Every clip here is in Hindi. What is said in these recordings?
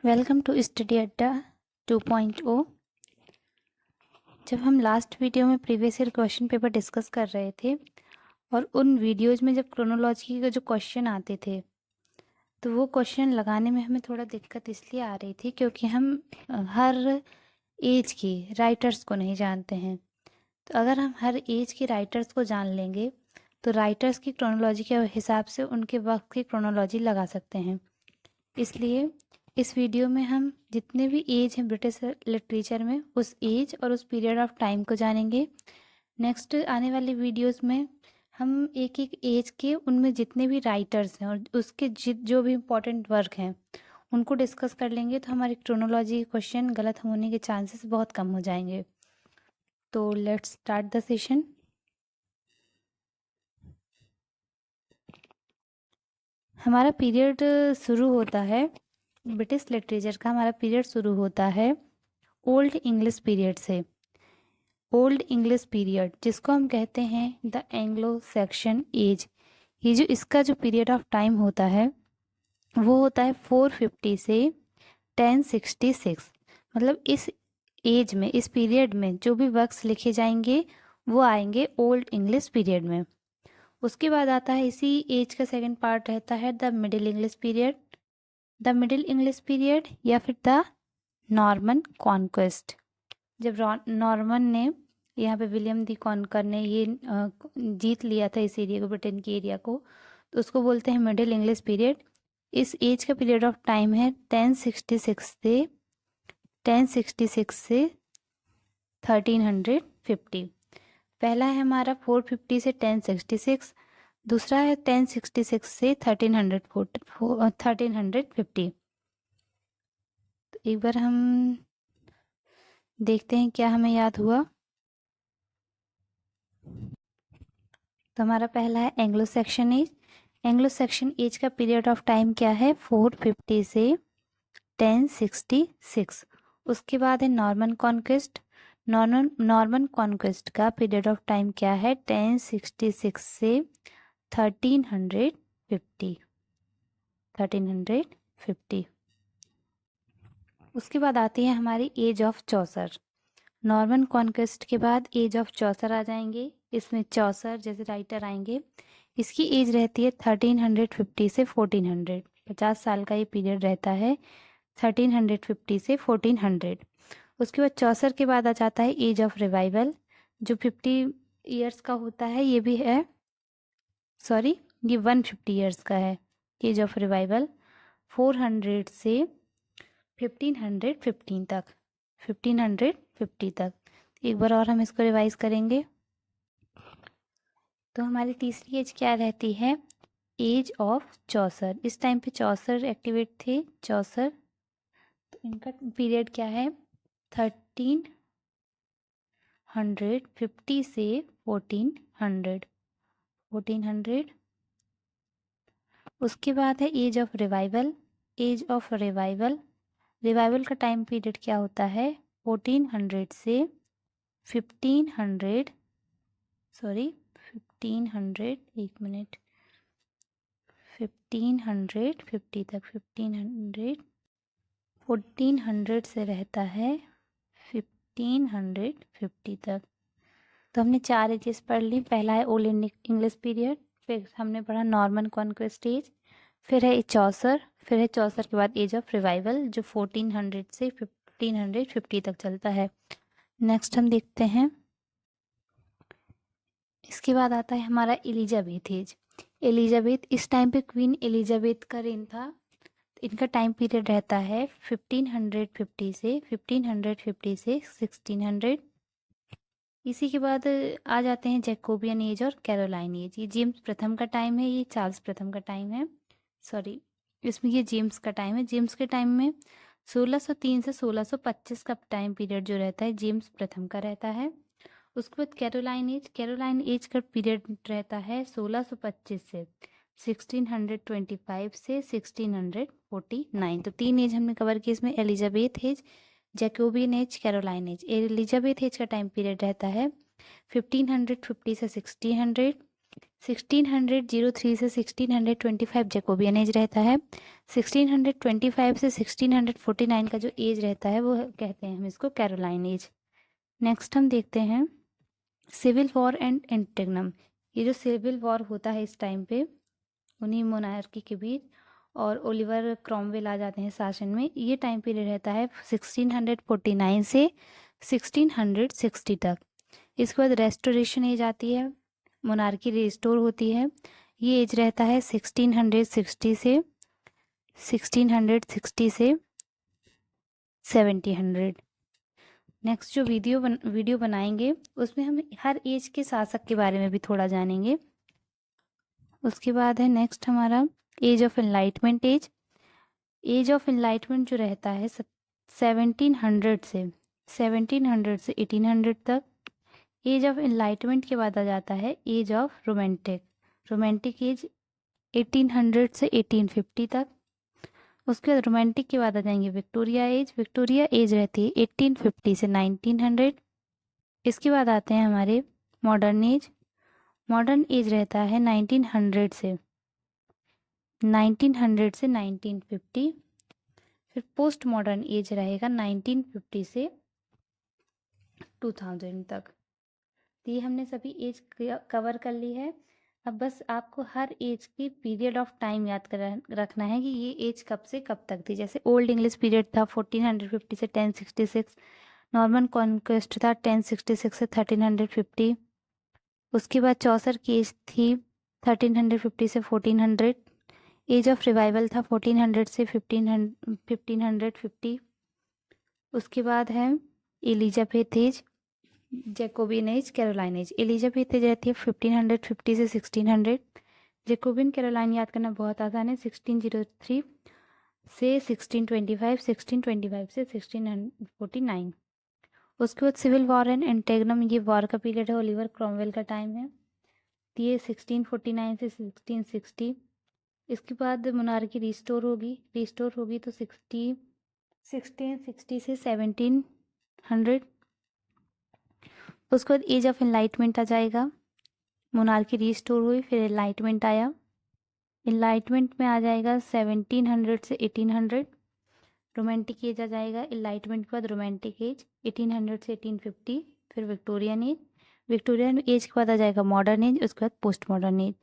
वेलकम टू स्टडी अड्डा 2.0। जब हम लास्ट वीडियो में previous year question paper discuss कर रहे थे और उन वीडियोज़ में जब क्रोनोलॉजी के जो क्वेश्चन आते थे तो वो क्वेश्चन लगाने में हमें थोड़ा दिक्कत इसलिए आ रही थी क्योंकि हम हर एज की राइटर्स को नहीं जानते हैं। तो अगर हम हर एज के राइटर्स को जान लेंगे तो राइटर्स की क्रोनोलॉजी के हिसाब से उनके वक्त की क्रोनोलॉजी लगा सकते हैं। इसलिए इस वीडियो में हम जितने भी एज हैं ब्रिटिश लिटरेचर में उस एज और उस पीरियड ऑफ टाइम को जानेंगे। नेक्स्ट आने वाली वीडियोस में हम एक एक एज के उनमें जितने भी राइटर्स हैं और उसके जो भी इम्पोर्टेंट वर्क हैं उनको डिस्कस कर लेंगे, तो हमारी क्रोनोलॉजी क्वेश्चन गलत होने के चांसेस बहुत कम हो जाएंगे। तो लेट्स स्टार्ट द सेशन। हमारा पीरियड शुरू होता है, ब्रिटिश लिटरेचर का हमारा पीरियड शुरू होता है ओल्ड इंग्लिश पीरियड से। ओल्ड इंग्लिश पीरियड जिसको हम कहते हैं द एंग्लो सेक्शन एज, ये जो इसका जो पीरियड ऑफ टाइम होता है वो होता है 450 से 1066। मतलब इस एज में, इस पीरियड में जो भी वर्क्स लिखे जाएंगे वो आएंगे ओल्ड इंग्लिश पीरियड में। उसके बाद आता है इसी एज का सेकंड पार्ट रहता है the middle English period. The middle English period या फिर द नॉर्मन कॉन्क्वेस्ट। जब नॉर्मन ने यहाँ पे विलियम दी कॉन्कर ने ये जीत लिया था इस एरिया को, ब्रिटेन के एरिया को, तो उसको बोलते हैं मिडिल इंग्लिश पीरियड। इस एज का पीरियड ऑफ टाइम है 1066 से 1350। पहला है हमारा 450 से 1066, दूसरा है 1066 से 1350। तो एक बार हम देखते हैं क्या हमें याद हुआ। तो हमारा पहला है Anglo Saxon age. Anglo Saxon age का पीरियड ऑफ टाइम क्या है 450 से 1066। उसके बाद है नॉर्मन कॉन्क्वेस्ट। नॉर्मन कॉन्क्वेस्ट का पीरियड ऑफ टाइम क्या है 1066 से 1350। उसके बाद आती है हमारी age of Chaucer. Norman conquest के बाद एज ऑफ चौसर आ जाएंगे। इसमें चौसर जैसे राइटर आएंगे, इसकी एज रहती है 1350 से 1400। 50 साल का ये पीरियड रहता है 1350 से 1400। उसके बाद चौसर के बाद आ जाता है एज ऑफ रिवाइवल जो 50 ईयर्स का होता है। ये भी है, सॉरी, ये 150 ईयर्स का है एज ऑफ रिवाइवल, 400 से 1515 तक, 1550 तक। एक बार और हम इसको रिवाइज करेंगे। तो हमारी तीसरी एज क्या रहती है एज ऑफ चौसर। इस टाइम पे चौसर एक्टिवेट थे। चौसर, तो इनका पीरियड क्या है 1350 से 1400। उसके बाद है age of revival. Age of revival, revival का टाइम पीरियड क्या होता है 1400 से 1500, सॉरी 1500, एक मिनट, 1550 तक, 1400 से रहता है 1550 तक। तो हमने 4 एजेस पढ़ ली। पहला है ओल्ड इंग्लिश पीरियड, फिर हमने पढ़ा नॉर्मन कॉन्क्वेस्ट एज, फिर है चौसर, फिर है चौसर के बाद एज ऑफ रिवाइवल जो 1400 से 1550 तक चलता है। नेक्स्ट हम देखते हैं, इसके बाद आता है हमारा एलिजाबेथ एज। एलिजाबेथ, इस टाइम पे क्वीन एलिजाबेथ का रेन था। इनका टाइम पीरियड रहता है 1550 से 1600। इसी के बाद आ जाते हैं जैकोबियन एज और कैरोलाइन एज। ये जेम्स प्रथम का टाइम है, ये चार्ल्स प्रथम का टाइम है, सॉरी इसमें ये जेम्स का टाइम है। जेम्स के टाइम में 1603 से 1625 का टाइम पीरियड जो रहता है जेम्स प्रथम का रहता है। उसके बाद कैरोलाइन एज, कैरोलाइन एज का पीरियड रहता है 1625 से 1625 से 1649। तो 3 एज हमने कवर की इसमें, Elizabeth age, Jacobean age, Caroline age. Elizabeth age का टाइम पीरियड रहता है 1550 से 1600। 1603 से 1625 जैकोबियन एज रहता है। 1625 से 1649 का जो एज रहता है वो कहते हैं हम इसको कैरोलाइन एज। नेक्स्ट हम देखते हैं सिविल वॉर एंड एंटेगनम। ये जो सिविल वॉर होता है इस टाइम पे उन्हीं मोनार्की के बीच, और ओलिवर क्रॉमवेल आ जाते हैं शासन में। ये टाइम पीरियड रहता है 1649 से 1660 तक। इसके बाद रेस्टोरेशन एज आती है, मोनार्की रिस्टोर होती है। ये एज रहता है 1660 से 1700। नेक्स्ट जो वीडियो बनाएंगे उसमें हम हर एज के शासक के बारे में भी थोड़ा जानेंगे। उसके बाद है नेक्स्ट हमारा age of enlightenment age. Age of enlightenment जो रहता है 1700 से 1800 तक। एज ऑफ एनलाइटमेंट के बाद आ जाता है एज ऑफ रोमांटिक एज 1800 से 1850 तक। उसके बाद रोमांटिक के बाद आ जाएंगे विक्टोरिया एज रहती है 1850 से 1900। इसके बाद आते हैं हमारे मॉडर्न एज रहता है 1900 से 1950। फिर पोस्ट मॉडर्न एज रहेगा 1950 से 2000 तक। तो ये हमने सभी एज कवर कर ली है। अब बस आपको हर एज की पीरियड ऑफ टाइम याद कर रखना है कि ये एज कब से कब तक थी। जैसे ओल्ड इंग्लिश पीरियड था 1450 से 1066, नॉर्मन कॉन्क्वेस्ट था 1066 से 1350। उसके बाद चौसर की एज थी 1350 से 1400। एज ऑफ रिवाइवल था 1400 से 1550। उसके बाद है Elizabeth age, Jacobean age, Caroline age. Elizabeth age रहती है 1550 से 1600। जैकोबियन कैरोलाइन याद करना बहुत आसान है 1603 से 1625, 1625 से 1649। उसके बाद सिविल वॉर एंड एंटेगनम, ये वॉर का पीरियड है, ओलिवर क्रॉमवेल का टाइम है। ये 1649 से 1660। इसके बाद मोनार्की रिस्टोर होगी तो 1660 से 1700। उसके बाद एज ऑफ एनलाइटमेंट आ जाएगा, मोनार्की रिस्टोर हुई, फिर एनलाइटमेंट आया। एनलाइटमेंट में आ जाएगा 1700 से 1800। रोमांटिक एज आ जाएगा एनलाइटमेंट के बाद रोमांटिक एज 1800 से 1850। फिर विक्टोरियन एज के बाद आ जाएगा मॉडर्न एज, उसके बाद post modern age.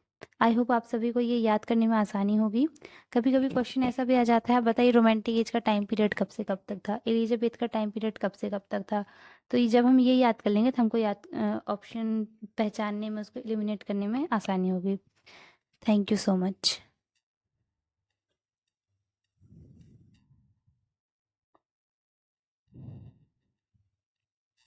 I hope आप सभी को ये याद करने में आसानी होगी। कभी कभी क्वेश्चन ऐसा भी आ जाता है, बताइए रोमांटिक एज का टाइम पीरियड कब से कब तक था, एलिजाबेथ का टाइम पीरियड कब से कब तक था। तो ये जब हम ये याद कर लेंगे तो हमको ऑप्शन पहचानने में, उसको एलिमिनेट करने में आसानी होगी। Thank you so much.